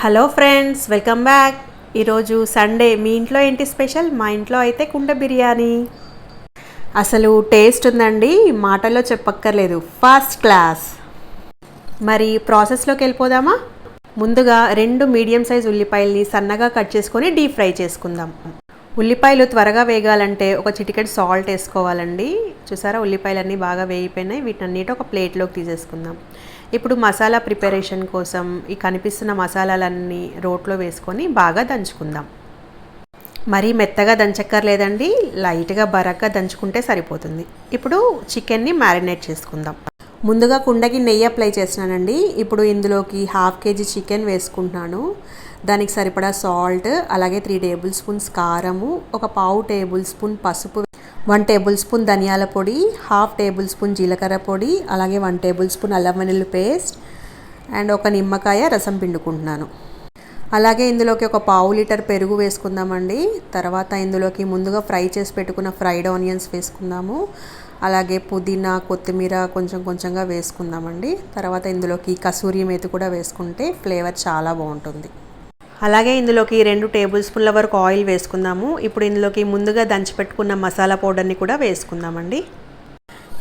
Hello friends, welcome back. ఈరోజు Sunday. మీ ఇంట్లో ఏంటి స్పెషల్? మా ఇంట్లో అయితే కుండ బిర్యానీ. అసలు టేస్ట్ ఉందండి, మాటల్లో చెప్పక్కర్లేదు, ఫస్ట్ క్లాస్. మరి ప్రాసెస్లోకి వెళ్ళిపోదామా? ముందుగా 2 మీడియం సైజ్ ఉల్లిపాయల్ని సన్నగా కట్ చేసుకొని డీప్ ఫ్రై చేసుకుందాం. ఉల్లిపాయలు త్వరగా వేగాలంటే ఒక చిటికెడు సాల్ట్ వేసుకోవాలండి. చూసారా, ఉల్లిపాయలన్నీ బాగా వేగిపోయినాయి. వీటన్నిటి ఒక ప్లేట్లోకి తీసేసుకుందాం. ఇప్పుడు మసాలా ప్రిపరేషన్ కోసం ఈ కనిపిస్తున్న మసాలాలన్నీ రోట్లో వేసుకొని బాగా దంచుకుందాం. మరీ మెత్తగా దంచక్కర్లేదండి, లైట్గా బరగ్గా దంచుకుంటే సరిపోతుంది. ఇప్పుడు చికెన్ని మ్యారినేట్ చేసుకుందాం. ముందుగా కుండకి నెయ్యి అప్లై చేసినానండి. ఇప్పుడు ఇందులోకి 1/2 kg చికెన్ వేసుకుంటున్నాను. దానికి సరిపడా సాల్ట్, అలాగే 3 టేబుల్ స్పూన్స్ కారము, ఒక 1/2 టేబుల్ స్పూన్ పసుపు, 1 టేబుల్ స్పూన్ ధనియాల పొడి, 1/2 టేబుల్ స్పూన్ జీలకర్ర పొడి, అలాగే 1 టేబుల్ స్పూన్ అల్లం వెల్లుల్లి పేస్ట్ అండ్ ఒక నిమ్మకాయ రసం పిండుకుంటున్నాను. అలాగే ఇందులోకి ఒక 1/2 లీటర్ పెరుగు వేసుకుందామండి. తర్వాత ఇందులోకి ముందుగా ఫ్రై చేసి పెట్టుకున్న ఫ్రైడ్ ఆనియన్స్ వేసుకుందాము. అలాగే పుదీనా, కొత్తిమీర కొంచెం కొంచెంగా వేసుకుందామండి. తర్వాత ఇందులోకి కసూరి మేతి కూడా వేసుకుంటే ఫ్లేవర్ చాలా బాగుంటుంది. అలాగే ఇందులోకి 2 టేబుల్ స్పూన్ల వరకు ఆయిల్ వేసుకుందాము. ఇప్పుడు ఇందులోకి ముందుగా దంచిపెట్టుకున్న మసాలా పౌడర్ని కూడా వేసుకుందామండి.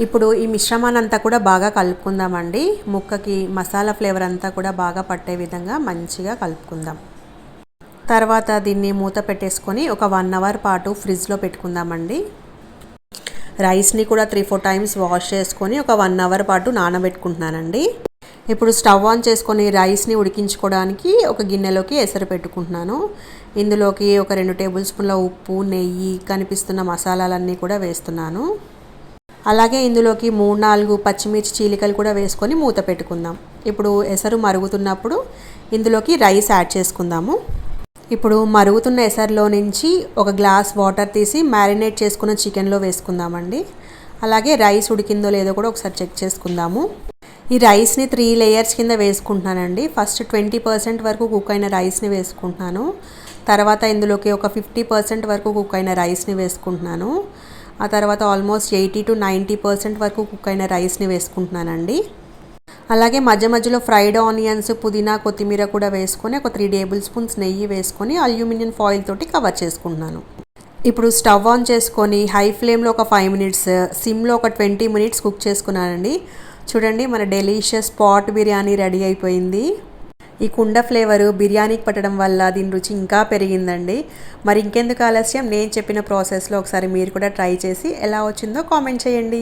ఇప్పుడు ఈ మిశ్రమాన్ని అంతా కూడా బాగా కలుపుకుందామండి. ముక్కకి మసాలా ఫ్లేవర్ అంతా కూడా బాగా పట్టే విధంగా మంచిగా కలుపుకుందాం. తర్వాత దీన్ని మూత పెట్టేసుకొని ఒక 1 అవర్ పాటు ఫ్రిడ్జ్లో పెట్టుకుందామండి. రైస్ని కూడా 3-4 టైమ్స్ వాష్ చేసుకొని ఒక 1 అవర్ పాటు నానబెట్టుకుంటున్నానండి. ఇప్పుడు స్టవ్ ఆన్ చేసుకొని రైస్ని ఉడికించుకోవడానికి ఒక గిన్నెలోకి ఎసరు పెట్టుకుంటున్నాను. ఇందులోకి ఒక 2 టేబుల్ స్పూన్ల ఉప్పు, నెయ్యి, కనిపిస్తున్న మసాలాలన్నీ కూడా వేస్తున్నాను. అలాగే ఇందులోకి 3-4 పచ్చిమిర్చి చీలికలు కూడా వేసుకొని మూత పెట్టుకుందాం. ఇప్పుడు ఎసరు మరుగుతున్నప్పుడు ఇందులోకి రైస్ యాడ్ చేసుకుందాము. ఇప్పుడు మరుగుతున్న ఎసరులో నుంచి ఒక గ్లాస్ వాటర్ తీసి మ్యారినేట్ చేసుకున్న చికెన్లో వేసుకుందామండి. అలాగే రైస్ ఉడికిందో లేదో కూడా ఒకసారి చెక్ చేసుకుందాము. ఈ రైస్ని 3 లేయర్స్ కింద వేసుకుంటున్నానండి. ఫస్ట్ 20% వరకు కుక్ అయిన రైస్ని వేసుకుంటున్నాను. తర్వాత ఇందులోకి ఒక 50% వరకు కుక్ అయిన రైస్ని వేసుకుంటున్నాను. ఆ తర్వాత ఆల్మోస్ట్ 80-90% వరకు కుక్ అయిన రైస్ని వేసుకుంటున్నానండి. అలాగే మధ్య మధ్యలో ఫ్రైడ్ ఆనియన్స్, పుదీనా, కొత్తిమీర కూడా వేసుకొని ఒక 3 టేబుల్ స్పూన్స్ నెయ్యి వేసుకొని అల్యూమినియం ఫాయిల్ తోటి కవర్ చేసుకుంటున్నాను. ఇప్పుడు స్టవ్ ఆన్ చేసుకొని హై ఫ్లేమ్లో ఒక 5 మినిట్స్, సిమ్లో ఒక 20 మినిట్స్ కుక్ చేసుకున్నానండి. చూడండి, మన డెలీషియస్ పాట్ బిర్యానీ రెడీ అయిపోయింది. ఈ కుండ ఫ్లేవరు బిర్యానీకి పట్టడం వల్ల దీని రుచి ఇంకా పెరిగిందండి. మరి ఇంకెందుకు ఆలస్యం, నేను చెప్పిన ప్రాసెస్లో ఒకసారి మీరు కూడా ట్రై చేసి ఎలా వచ్చిందో కామెంట్ చేయండి.